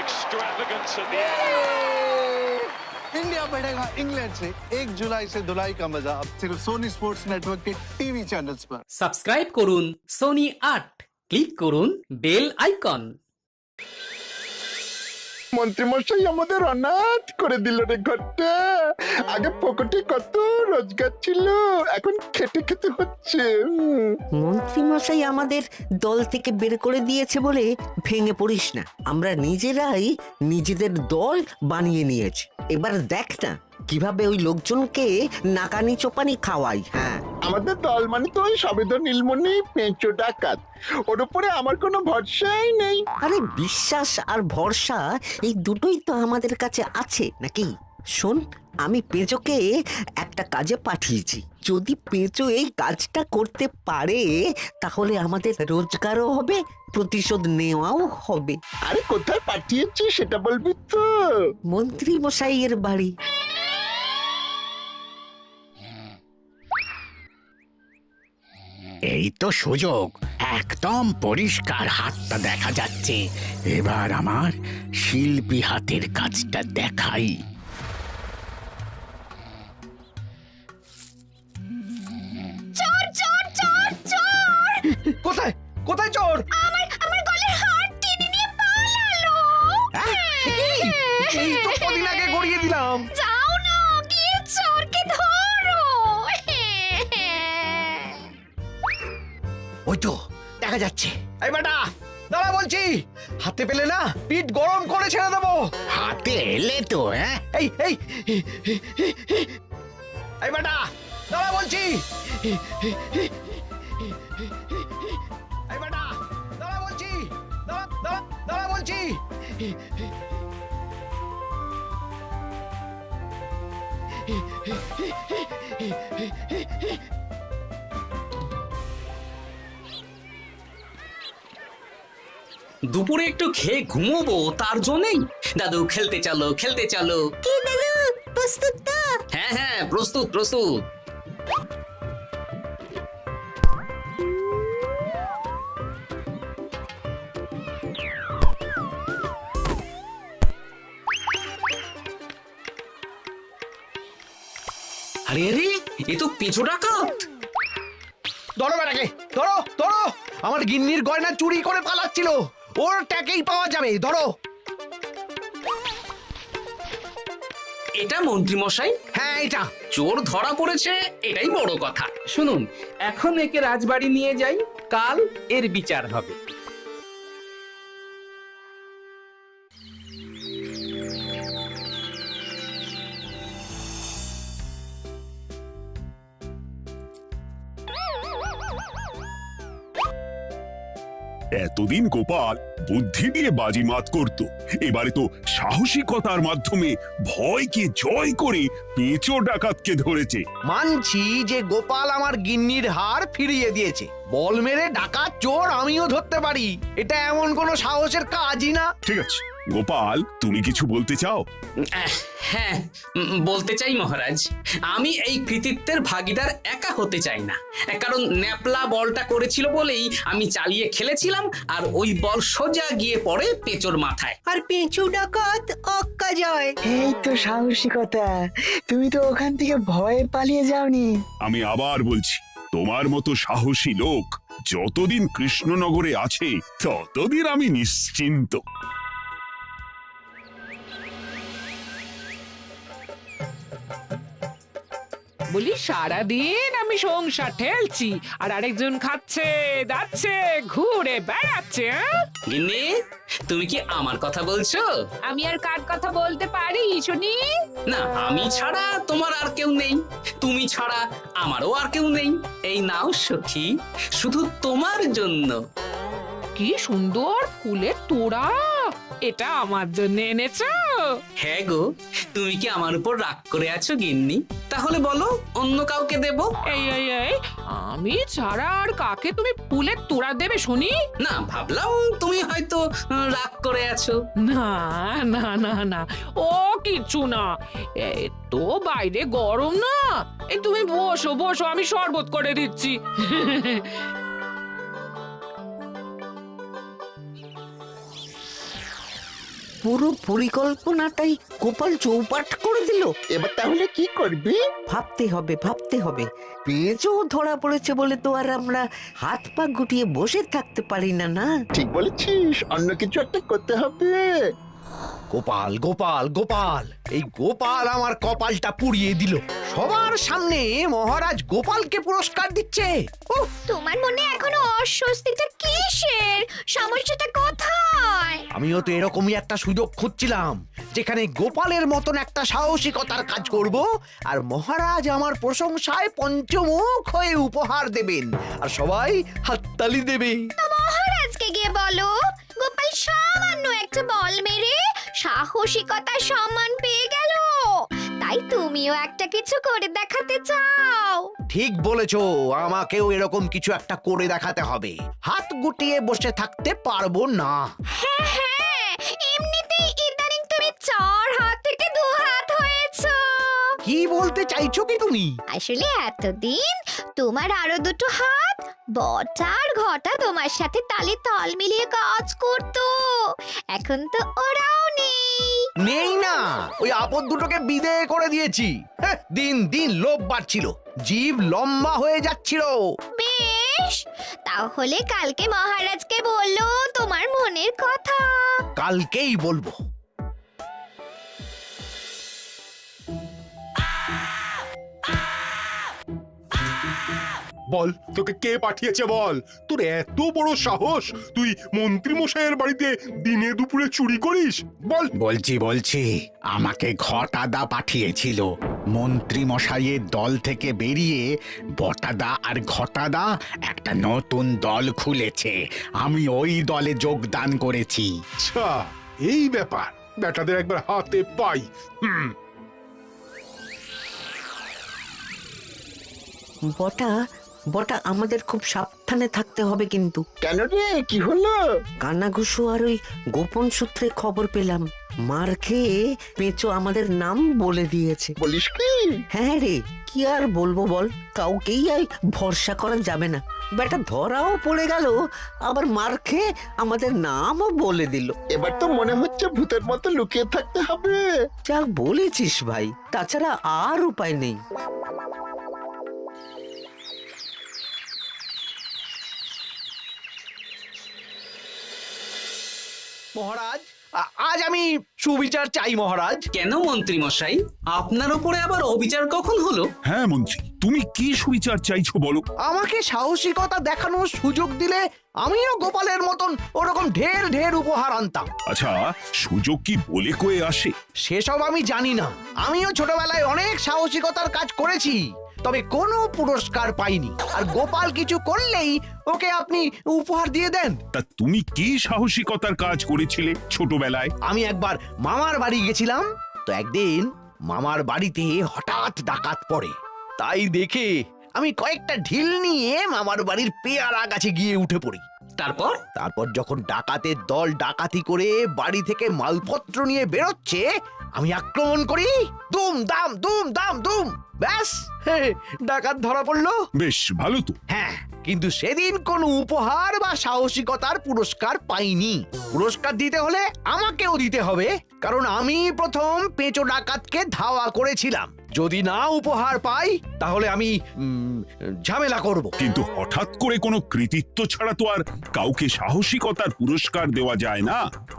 extravagance at the end. India बढ़ेगा England से 1 जुलाई से धुलाई का मजा अब सिर्फ सोनी स्पोर्ट्स नेटवर्क के टीवी चैनल्स पर। সাবস্ক্রাইব করুন সোনি 8, ক্লিক করুন বেল আইকন। মন্ত্রীমশাই আমাদের অনাথ করে দিল রে ঘরটা। আগে পকেটে কত রোজগার ছিল, এখন খেটে খেতে হচ্ছে। মন্ত্রী মশাই আমাদের দল থেকে বের করে দিয়েছে বলে ভেঙে পড়িস না, আমরা নিজেরাই নিজেদের দল বানিয়ে নিয়েছি। এবার দেখ না কিভাবে ওই লোকজনকে নাকানি চোপানি খাওয়াই। হ্যাঁ, আমাদের দল মানে তো ওই সবেদন নীলমণি পেঁচো ডাকাত, ওর উপরে আমার কোনো ভরসাই নেই। আরে বিশ্বাস আর ভরসা এই দুটোই তো আমাদের কাছে আছে নাকি? শোন, আমি পেঁচোকে একটা কাজে পাঠিয়েছি, যদি পেঁচো এই কাজটা করতে পারে তাহলে আমাদের রোজগারও হবে, প্রতিশোধ নেওয়াও হবে। আরে কোথায় পাঠিয়েছি সেটা বলবি তো? মন্ত্রী মশাইয়ের বাড়ি। এই তো সুযোগ, একদম পরিষ্কার হাতটা দেখা যাচ্ছে। এবার আমার শিল্পী হাতের কাজটা দেখাই। কোথায় কোথায় চোর? আমার গলার হার টেনে নিয়ে পালালো। এই তো কদিন আগে গড়িয়ে দিলাম। যাও না, গিয়ে চোরকে ধরো। ওই তো দেখা যাচ্ছে। এই বেটা দাঁড়া বলছি, হাতে পেলে না পিঠ গরম করে ছেড়ে দেবো। হাতে এলে তো এই এই এই বেটা দাঁড়া বলছি। এই বেটা দাঁড়া বলছি, দাঁড়া বলছি। দুপুরে একটু খেয়ে ঘুমোবো, তার জন্যই। দাদু খেলতে চলো, খেলতে চলো। কি দাদু, প্রস্তুত তো? হ্যাঁ হ্যাঁ, প্রস্তুত প্রস্তুত। আরে আরে, এ তো পেঁচো ডাকাত। ধরো বেটাকে, ধরো ধরো, আমার গিন্নির গয়না চুরি করে পালাচ্ছিল, ওর ট্যাকেই পাওয়া যাবে। ধরো। এটা মন্ত্রী মশাই? হ্যাঁ এটা। চোর ধরা পড়েছে, এটাই বড় কথা। শুনুন, এখন একে রাজবাড়ি নিয়ে যাই, কাল এর বিচার হবে। এতদিন গোপাল বুদ্ধি দিয়ে বাজিমাত করত, এবারে তো সাহসিকতার মাধ্যমে ভয়কে জয় করে পেঁচো ডাকাতকে ধরেছে। মানছি যে গোপাল আমার গিন্নির হার ফিরিয়ে দিয়েছে, বল মেরে ডাকাত চোর আমিও ধরতে পারি, এটা এমন কোনো সাহসের কাজই না। ঠিক আছে গোপাল, তুমি কিছু বলতে চাও? হ্যাঁ, বলতে চাই মহারাজ। আমি এই কৃতিত্বের ভাগীদার একা হতে চাই না, কারণ ন্যাপলা বলটা করেছিল বলেই আমি চালিয়ে খেলেছিলাম, আর ওই বল সোজা গিয়ে পড়ে পেঁচোর মাথায়। আর পেঁচু ডাকাত অক্কা যায়। এই তো সাহসিকতা, তুমি তো ওখান থেকে ভয়ে পালিয়ে যাওনি। আমি আবার বলছি, তোমার মতো সাহসী লোক যতদিন কৃষ্ণনগরে আছে ততদিন আমি নিশ্চিন্ত। বলি সারাদিন আমি সংসার ঠেলছি আর আরেকজন খাচ্ছে যাচ্ছে ঘুরে বেড়াচ্ছে। গিন্নি, তুমি কি আমার কথা বলছো? আমি আর কার কথা বলতে পারি শুনি? না, আমি ছাড়া তোমার আর কেউ নেই, তুমি ছাড়া আমারও আর কেউ নেই। এই নাও সখী, শুধু তোমার জন্য। কি সুন্দর ফুলের তোড়া, এটা আমার জন্য এনেছো? হ্যাঁ গো, তুমি কি আমার উপর রাগ করে আছো গিন্নি? তাহলে বলো, অন্য কাউকে দেব? এই এই এই, আমি ছাড়া আর কাকে তুমি ফুলের তোড়া দেবে শুনি? না, ভাবলাম তুমি হয়তো রাগ করে আছো। না না না না, ও কিচ্ছু না, এই তো বাইরে গরম না। এই তুমি বসো বসো, আমি শরবত করে দিচ্ছি। পুরো পরিকল্পনাটাই গোপাল চৌপাট করে দিল। এবার তাহলে কি করবি? ভাবতে হবে পেঁচো ধরা পড়েছে বলে তো আর আমরা হাত পা গুটিয়ে বসে থাকতে পারি না। না, ঠিক বলেছিস, অন্য কিছু একটা করতে হবে। গোপাল গোপাল গোপাল, এই গোপাল আমার কপালটা পুড়িয়ে দিল। সবার সামনে মহারাজ গোপালকে পুরস্কার দিচ্ছে। উফ, তোমার মনে এখনো অস্বস্তিটা কিসের? সমস্যাটা কোথায়? আমিও তো এরকমই একটা সুযোগ খুঁজছিলাম, যেখানে গোপালের মতন একটা সাহসিকতার কাজ করব, আর মহারাজ আমার প্রশংসায় পঞ্চমুখ হয়ে উপহার দেবেন, আর সবাই হাততালি দেবে। তো মহারাজকে গিয়ে বলো, গোপাল সামান্য একটা বল মেরে সাহসিকতার সম্মান পেয়ে গেল, তাই তুমিও একটা কিছু করে দেখাতে চাও। ঠিক বলেছো, আমাকেও এরকম কিছু একটা করে দেখাতে হবে। হাত গুটিয়ে বসে থাকতে পারবো না। হ্যাঁ, এমনিতেই ইদানিং তুমি 4 হাত থেকে 2 হাত হয়েছো। কি বলতে চাইছো কি তুমি? আসলে এতদিন তোমার আরো 2টো হাত বটা আর ঘটা তোমার সাথে তালে তাল মিলিয়ে কাজ করতো, এখন তো ওরাও নেই না, ওই আপদ দুটোকে বিদেয় করে দিয়েছি। দিন দিন লোভ বাড়ছিল, জীব লম্বা হয়ে যাচ্ছিল। বেশ, তাহলে কালকে মহারাজকে বললো তোমার মনের কথা। কালকেই বলবো। বল, তোকে কে পাঠিয়েছে বল? তোর এত বড় সাহস, তুই মন্ত্রী মশাইয়ের বাড়িতে দিনে দুপুরে চুরি করিস? বল। বলছি আমাকে ঘটাদা পাঠিয়েছিল। মন্ত্রী মশাইয়ের দল থেকে বেরিয়ে বটাদা আর ঘটাদা একটা নতুন দল খুলেছে, আমি ওই দলে যোগদান করেছি। আচ্ছা, এই ব্যাপার, বেটাদের একবার হাতে পাই। বটা আমাদের খুব সাবধানে থাকতে হবে কিন্তু। কেন রে, কি হলো? কানাঘুষো আর ওই গোপন সূত্রে খবর পেলাম, মার খেয়ে পেঁচো আমাদের নাম বলে দিয়েছে। বলিস কি? হ্যাঁ রে, কি আর বলবো বল, কাউকেই আর ভরসা করা যাবে না। বেটা ধরাও পড়ে গেল, আবার মার খেয়ে আমাদের নামও বলে দিল। এবার তো মনে হচ্ছে ভূতের মতো লুকিয়ে থাকতে হবে। যা বলেছিস ভাই, তাছাড়া আর উপায় নেই। মহারাজ, আজ আমি সুবিচার চাই মহারাজ। কেন মন্ত্রী মশাই, আপনার উপরে আবার অবিচার কখন হলো? হ্যাঁ মন্ত্রী, তুমি কি সুবিচার চাইছো বলো? আমাকে সাহসিকতা দেখানোর সুযোগ দিলে আমিও গোপালের মতন ওরকম ঢের ঢের উপহার আনতাম। আচ্ছা, সুযোগ কি বলে কয়ে আসে? সেসব আমি জানি না। আমিও ছোটবেলায় অনেক সাহসিকতার কাজ করেছি, তবে কোনো পুরস্কার পাইনি। আর গোপাল কিছু করলেই ওকে আপনি উপহার দিয়ে দেন। তা তুমি কি সাহসিকতার কাজ করেছিলে ছোটবেলায়? আমি একবার মামার বাড়ি গেছিলাম, তো একদিন মামার বাড়িতে হঠাৎ ডাকাত পড়ে। তাই দেখে আমি কয়েকটা ঢিল নিয়ে মামার বাড়ির পেয়ারা গাছে গিয়ে উঠে পড়ি। তারপর যখন ডাকাতের দল ডাকাতি করে বাড়ি থেকে মালপত্র নিয়ে বেরোচ্ছে, আমি আক্রমণ করি। দুম দাম দুম দাম দুম, ব্যাস ডাকাত ধরা পড়লো। বেশ ভালো তো। হ্যাঁ, কিন্তু সেদিন কোনো উপহার বা সাহসিকতার পুরস্কার পাইনি। পুরস্কার দিতে হলে আমাকেও দিতে হবে, কারণ আমি প্রথম পেঁচো ডাকাতকে ধাওয়া করেছিলাম। যদি না উপহার পাই তাহলে আমি ঝামেলা করব। কিন্তু হঠাৎ করে কোনো কৃতিত্ব ছাড়া তো আর কাউকে সাহসিকতার পুরস্কার দেওয়া যায় না।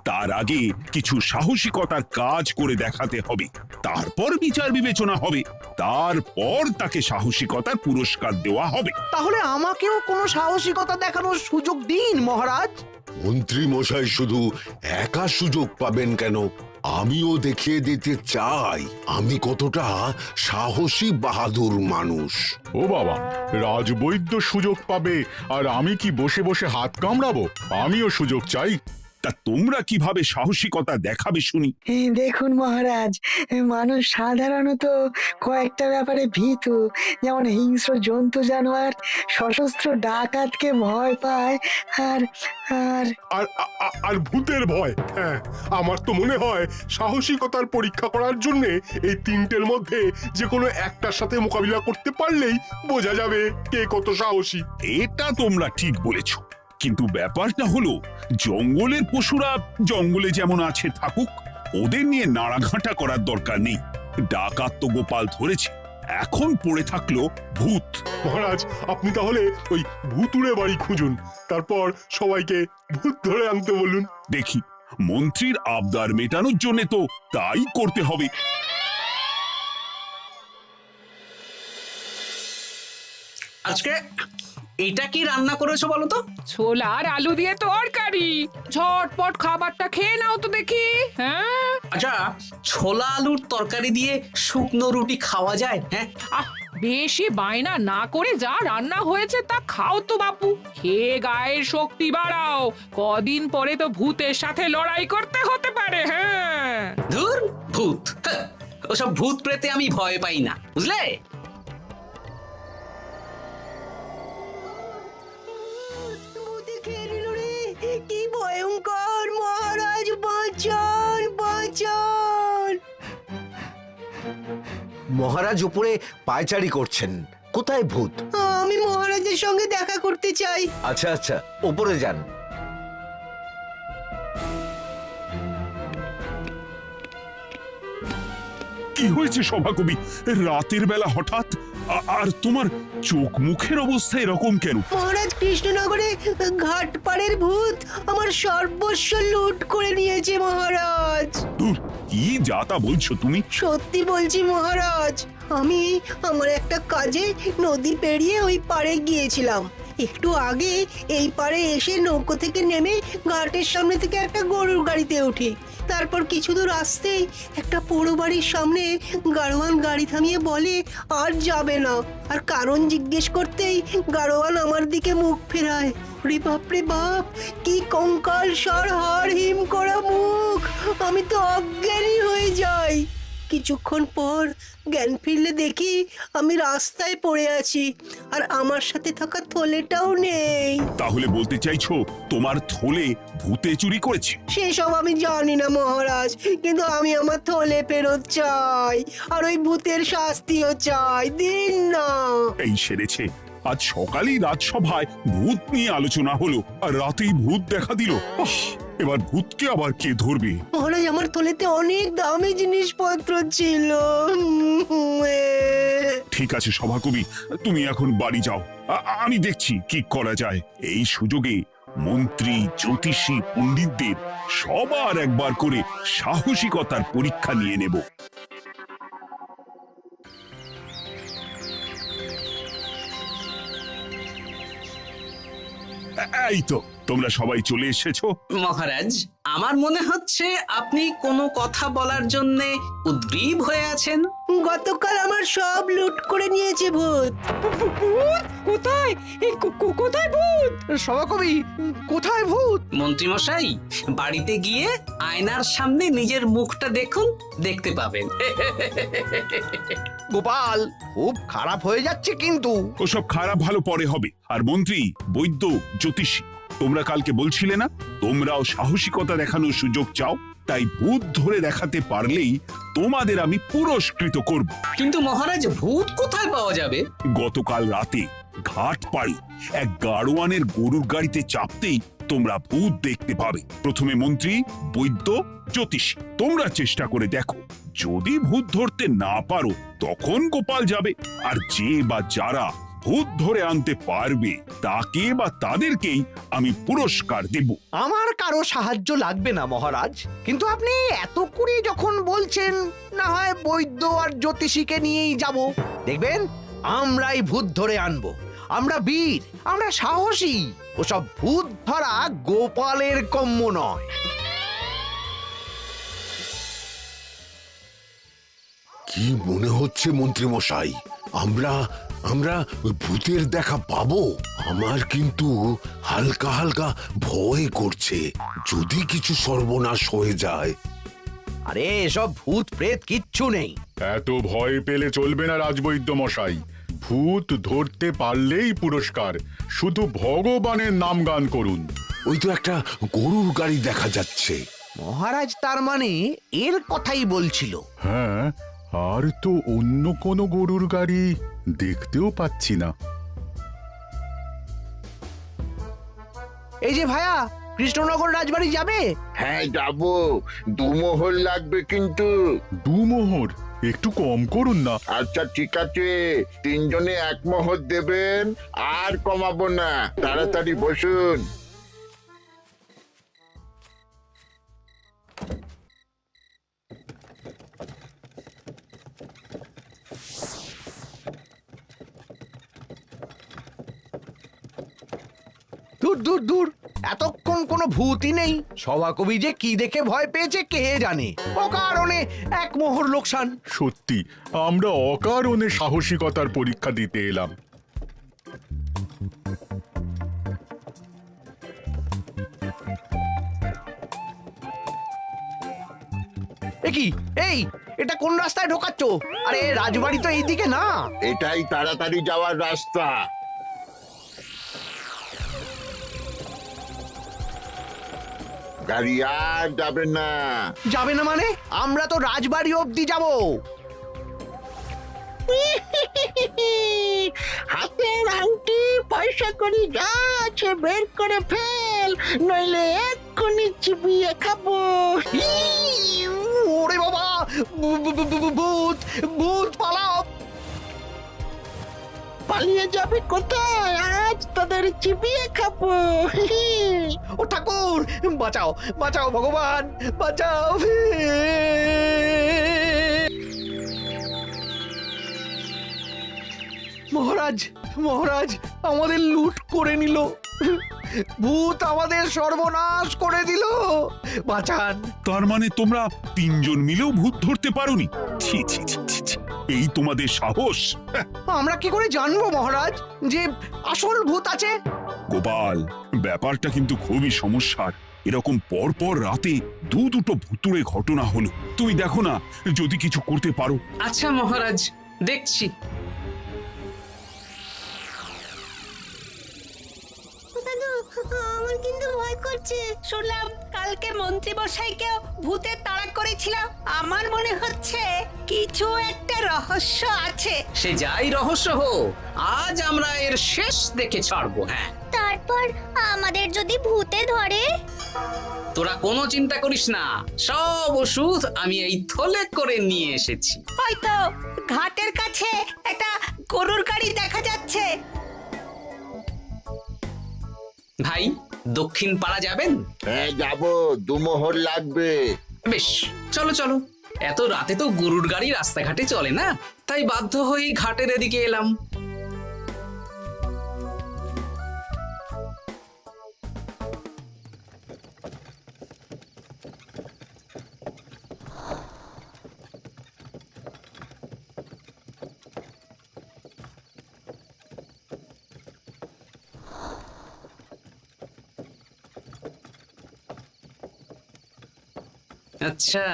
তার আগে কিছু সাহসিকতার কাজ করে দেখাতে হবে, তারপর বিচার বিবেচনা হবে, তারপর তাকে সাহসিকতার পুরস্কার দেওয়া হবে। তাহলে আমাকেও কোনো সাহসিকতা দেখানোর সুযোগ দিন মহারাজ। মন্ত্রী মশাই শুধু একা সুযোগ পাবেন কেন, আমিও দেখিয়ে দিতে চাই আমি কতটা সাহসী বাহাদুর মানুষ। ও বাবা, রাজবৈদ্য সুযোগ পাবে আর আমি কি বসে বসে হাত কামড়াবো? আমিও সুযোগ চাই। তা তোমরা কিভাবে সাহসিকতা দেখাবে শুনি? দেখুন মহারাজ, মানুষ সাধারণত কয়েকটা ব্যাপারে ভীতু, যেমন হিংস্র জন্তু জানোয়ার, সশস্ত্র ডাকাতকে ভয় পায়, আর আর আর ভূতের ভয়। হ্যাঁ, আমার তো মনে হয় সাহসিকতার পরীক্ষা করার জন্য এই তিনটের মধ্যে যে কোনো একটার সাথে মোকাবিলা করতে পারলেই বোঝা যাবে কে কত সাহসী। এটা তোমরা ঠিক বলেছ। কিন্তু ব্যাপারটা হলো জঙ্গলের পশুরা জঙ্গলে যেমন আছে থাকুক, ওদের নিয়ে নাড়াঘাটা করার দরকার নেই। ডাকাত তো গোপাল ধরেছে, এখন পড়ে থাকলো ভূত। মহারাজ, আপনি তাহলে ওই ভূতুড়ে বাড়ি খুঁজুন, তারপর সবাইকে ভূত ধরে আনতে বলুন। দেখি, মন্ত্রীর আবদার মেটানোর জন্য তো তাই করতে হবে। আজকে এটা কি রান্না করেছো বলো তো? ছোলা আর আলু দিয়ে তরকারি। ঝটপট খাবারটা খেয়ে নাও তো দেখি। হ্যাঁ, আচ্ছা, ছোলা আলুর তরকারি দিয়ে শুকনো রুটি খাওয়া যায়? হ্যাঁ, বেশি বায়না না করে যা রান্না হয়েছে তা খাও তো বাপু। খেয়ে গায়ের শক্তি বাড়াও, কদিন পরে তো ভূতের সাথে লড়াই করতে হতে পারে। হ্যাঁ, ধুর ভূত, ওসব ভূত প্রেতে আমি ভয় পাই না, বুঝলে? কি ভয়ঙ্কর! মহারাজ বাঁচান, বাঁচান! মহারাজ উপরে পায়চারি করছেন, কোথায় ভূত? আমি মহারাজের সঙ্গে দেখা করতে চাই। আচ্ছা আচ্ছা, উপরে যান। কি হয়েছে সভাকবি? রাতের বেলা হঠাৎ? আর তোমার চোখ মুখের অবস্থা এরকম কেন? মহারাজ, কৃষ্ণনগরে ঘাটপাড়ের ভূত আমার সর্বস্ব লুট করে নিয়েছে মহারাজ। দূর, কি যাতা বলছো তুমি? সত্যি বলছি মহারাজ, আমি আমার একটা কাজে নদী পেরিয়ে ওই পাড়ে গিয়েছিলাম। একটু আগে এই পাড়ে এসে নৌকো থেকে নেমে ঘাটের সামনে থেকে একটা গরুর গাড়িতে উঠি। তারপর কিছু দূর আসতেই একটা পোড়ো বাড়ির সামনে গাড়োয়ান গাড়ি থামিয়ে বলে আর যাবে না। আর কারণ জিজ্ঞেস করতেই গাড়োয়ান আমার দিকে মুখ ফেরায়। রে বাপ রে বাপ, কি কঙ্কাল সার হাড় হিম করা মুখ! আমি তো অজ্ঞানী হয়ে যাই। কিছুক্ষণ পর জ্ঞান ফিরলে দেখি আমি রাস্তায় পড়ে আছি, আর আমার সাথে থাকা থলেটাও নেই। তাহলে বলতে চাইছো তোমার থলে ভূতে চুরি করেছে? সেসব আমি জানি না মহারাজ, কিন্তু আমি আমার থলে ফেরত চাই, আর ওই ভূতের শাস্তিও চাই। দিন না। এই সেরেছে, আজ সকালেই রাজসভায় ভূত নিয়ে আলোচনা হলো, আর রাতেই ভূত দেখা দিল। এবার ভূতকে আবার কে ধরবে? মহারাজ, আমার থলেতে অনেক দামি জিনিসপত্র ছিল। ঠিক আছে সভাকবি, তুমি এখন বাড়ি যাও, আমি দেখছি কি করা যায়। এই সুযোগে মন্ত্রী, জ্যোতিষী, পণ্ডিতদের সবার একবার করে সাহসিকতার পরীক্ষা নিয়ে নেব। এই তো তোমরা সবাই চলে এসেছো। মহারাজ, আমার মনে হচ্ছে আপনি কোনো কথা বলার জন্য উদ্গ্রীব হয়ে আছেন। গতকাল আমার সব লুট করে নিয়েছে ভূত। কোথায়? কোথায় ভূত? সভাকবি, কোথায় ভূত? মন্ত্রী মশাই, বাড়িতে গিয়ে আয়নার সামনে নিজের মুখটা দেখুন, দেখতে পাবেন। গোপাল, খুব খারাপ হয়ে যাচ্ছে কিন্তু। ওসব খারাপ ভালো পরে হবে। আর মন্ত্রী, বৈদ্য, জ্যোতিষী, তোমরা কালকে বলছিলে না তোমরাও সাহসিকতা দেখানোর সুযোগ চাও? তাই ভূত ধরে দেখাতে পারলেই তোমাদের আমি পুরস্কৃত করব। কিন্তু মহারাজ, ভূত কোথায় পাওয়া যাবে? গতকাল রাতে ঘাট পাড়ি এক গাড়োয়ানের গরুর গাড়িতে চাপতেই তোমরা ভূত দেখতে পাবে। প্রথমে মন্ত্রী, বৈদ্য, জ্যোতিষী, তোমরা চেষ্টা করে দেখো। যদি ভূত ধরতে না পারো তখন গোপাল যাবে, আর যে বা যারা ভূত ধরে আনতে পারবে তাকে বা তাদেরকেই আমি পুরস্কার দেব। আমার কারো সাহায্য লাগবে না মহারাজ, কিন্তু আপনি এত করে যখন বলছেন, না হয় বৈদ্য আর জ্যোতিষীকে নিয়েই যাব। দেখবেন আমরাই ভূত ধরে আনবো। আমরা বীর, আমরা সাহসী। ওসব ভূত ধরা গোপালের কম্য নয়। কি মনে হচ্ছে মন্ত্রী মশাই, আমরা আমরা ভূতের দেখা পাবো? আমার কিন্তু হালকা হালকা ভয় করছে, যদি কিছু সর্বনাশ হয়ে যায়। আরে এসব ভূত প্রেত কিচ্ছু নেই। এত ভয় পেলে চলবে না রাজবৈদ্য মশাই। ভূত ধরতে পারলেই পুরস্কার, শুধু ভগবানের নাম গান করুন। ওই তো একটা গরুর গাড়ি দেখা যাচ্ছে। মহারাজ তার মানে এর কথাই বলছিল। হ্যাঁ, আর তো অন্য কোনো গরুর গাড়ি দেখতেও পাচ্ছি না। এই যে ভায়া, কৃষ্ণনগর রাজবাড়ি যাবে? হ্যাঁ যাব, 2 মোহর লাগবে কিন্তু। 2 মোহর একটু কম করুন না। আচ্ছা ঠিক আছে, 3 জনে 1 মোহর দেবেন, আর কমাবো না। তাড়াতাড়ি বসুন। দূর দূর দূর, এতক্ষণ কোনো ভূতই নেই। সভাকবি যে কি দেখে ভয় পেয়েছে কে জানে। অকারণে 1 মোহর লোকসান। সত্যি আমরা অকারণে সাহসিকতার পরীক্ষা দিতে এলাম। কি এই, এটা কোন রাস্তায় ঢোকাচ্ছ? আরে রাজবাড়ি তো এইদিকে না। এটাই তাড়াতাড়ি যাওয়ার রাস্তা। গাড়ি আর যাবে না। যাবে না মানে? আমরা তো রাজবাড়ি অবধি যাব। হাতের আংটি, পয়সা করি যা আছে বের করে ফেল, নইলে এক্ষুনি চিবিয়ে খাবো। ওরে বাবা, ভূত ভূত, পালাও। পালিয়ে যাবে কোথায়? আজ তাদের চিবিয়ে খাবো। ও ঠাকুর, বাঁচাও বাঁচাও, ভগবান বাঁচাও। মহারাজ মহারাজ, আমাদের লুট করে নিল। ভূত আমাদের সর্বনাশ করে দিল, বাঁচান। তার মানে তোমরা 3 জন মিলেও ভূত ধরতে পারোনি? ছি ছি ছি ছি ছি, এই তোমাদের সাহস! আমরা কি করে জানবো মহারাজ যে আসল ভূত আছে? গোপাল, ব্যাপারটা কিন্তু খুবই সমস্যার। এরকম পরপর রাতে দুটো ভুতুড়ে ঘটনা হলো। তুমি দেখো না, যদি কিছু করতে পারো। আচ্ছা মহারাজ, দেখছি। আমার কিন্তু ভয় করছে। শুনলাম কালকে মন্ত্রী মশাইকেও ভূতের তাড়া করেছিল। আমার মনে হচ্ছে কিছু একটা রহস্য আছে। সে যাই রহস্য হোক, আজ আমরা এর শেষ দেখে ছাড়বো। হ্যাঁ, তারপর আমাদের যদি ভূতে ধরে? তোরা কোনো চিন্তা করিস না, সব ওষুধ আমি এই থলে করে নিয়ে এসেছি। হয়তো ঘাটের কাছে একটা গরুর গাড়ি দেখা যাচ্ছে। ভাই, দক্ষিণ পাড়া যাবেন? হ্যাঁ যাব, 2 মোহর লাগবে। বেশ, চলো চলো। এত রাতে তো গরুর গাড়ি রাস্তাঘাটে চলে না, তাই বাধ্য হয়ে ঘাটের এদিকে এলাম। আচ্ছা,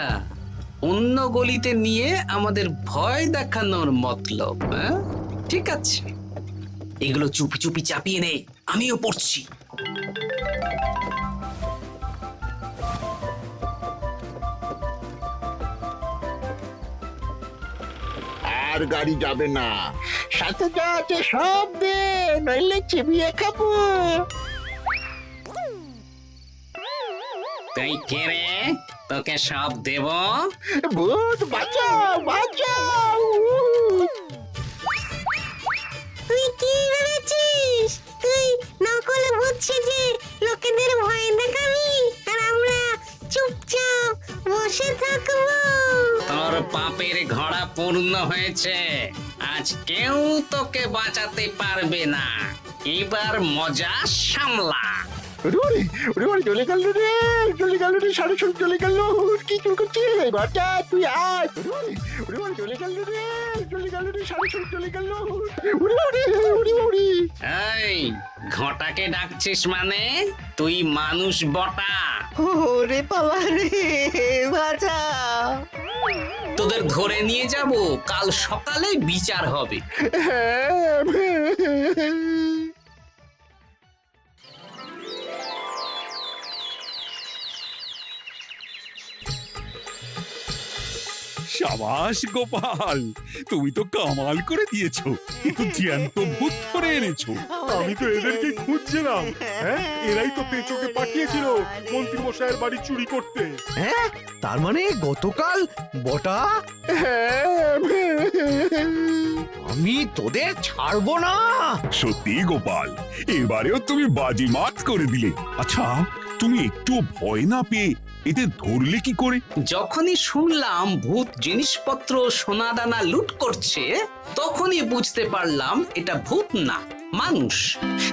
অন্য গলিতে নিয়ে আমাদের ভয় দেখানোর মতলব? হ্যাঁ, ঠিক আছে, এগুলো চুপি চুপি চাপিয়ে নে, আমিও পড়ছি। আর গাড়ি যাবে না। সাথে যা আছে সব দে, নইলে চিবিয়ে খাবো। তুই কে রে? তোকে সব দেব? ভূত বাঁচাও বাঁচাও। তুই কি ভেবেছিস? তুই নকল ভূত সেজে লোকেদের ভয় দেখাবি, আর আমরা চুপচাপ বসে থাকবো? তোর পাপের ঘোড়া পূর্ণ হয়েছে, আজ কেউ তোকে বাঁচাতে পারবে না। এবার মজা সামলা। চলে গেল রে, চলে গেল রে, সাড়ে ছয় চলে গেল। কি চুল করছিস বাচ্চা? তুই আয়। চলে গেল রে, চলে গেল রে, সাড়ে ছয় চলে গেল। এই ঘটাকে ডাকছিস মানে? তুই মানুষ বটা? ওরে বাবা রে, বাঁচা। তোদের ধরে নিয়ে যাব, কাল সকালে বিচার হবে। সাবাস গোপাল, তুমি তো কামাল করে দিয়েছো, কিন্তু জ্যান্ত ভূত ধরে এনেছো। আমি তো এদেরকে খুঁজছিলাম। হ্যাঁ, এরাই তো পেঁচোকে পাঠিয়েছিল মন্ত্রী মশাইয়ের বাড়ি চুরি করতে। হ্যাঁ, তার মানে গতকাল বটা? আমি তোদের ছাড়বো না। সত্যি গোপাল, এবারেও তুমি বাজিমাত করে দিলে। আচ্ছা, তুমি একটু ভয় না পেয়ে এদের ধরলে কি করে? যখনই শুনলাম ভূত জিনিসপত্র সোনাদানা লুট করছে, তখনই বুঝতে পারলাম এটা ভূত না, মানুষ।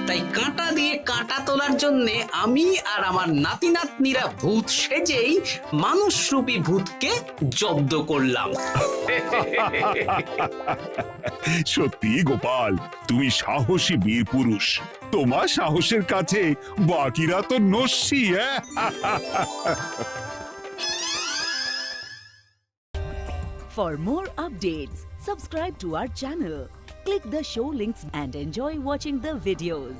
তাই কাঁটা দিয়ে কাঁটা তোলার জন্য আমি আর আমার নাতি নাতনিরা ভূত সেজেই মানুষরূপী ভূতকে জব্দ করলাম। সত্যি গোপাল, তুমি সাহসী বীর পুরুষ। তোমার সাহসের কাছে বাকিরা তো নস্যি। For more updates, subscribe to our channel, click the show links and enjoy watching the videos.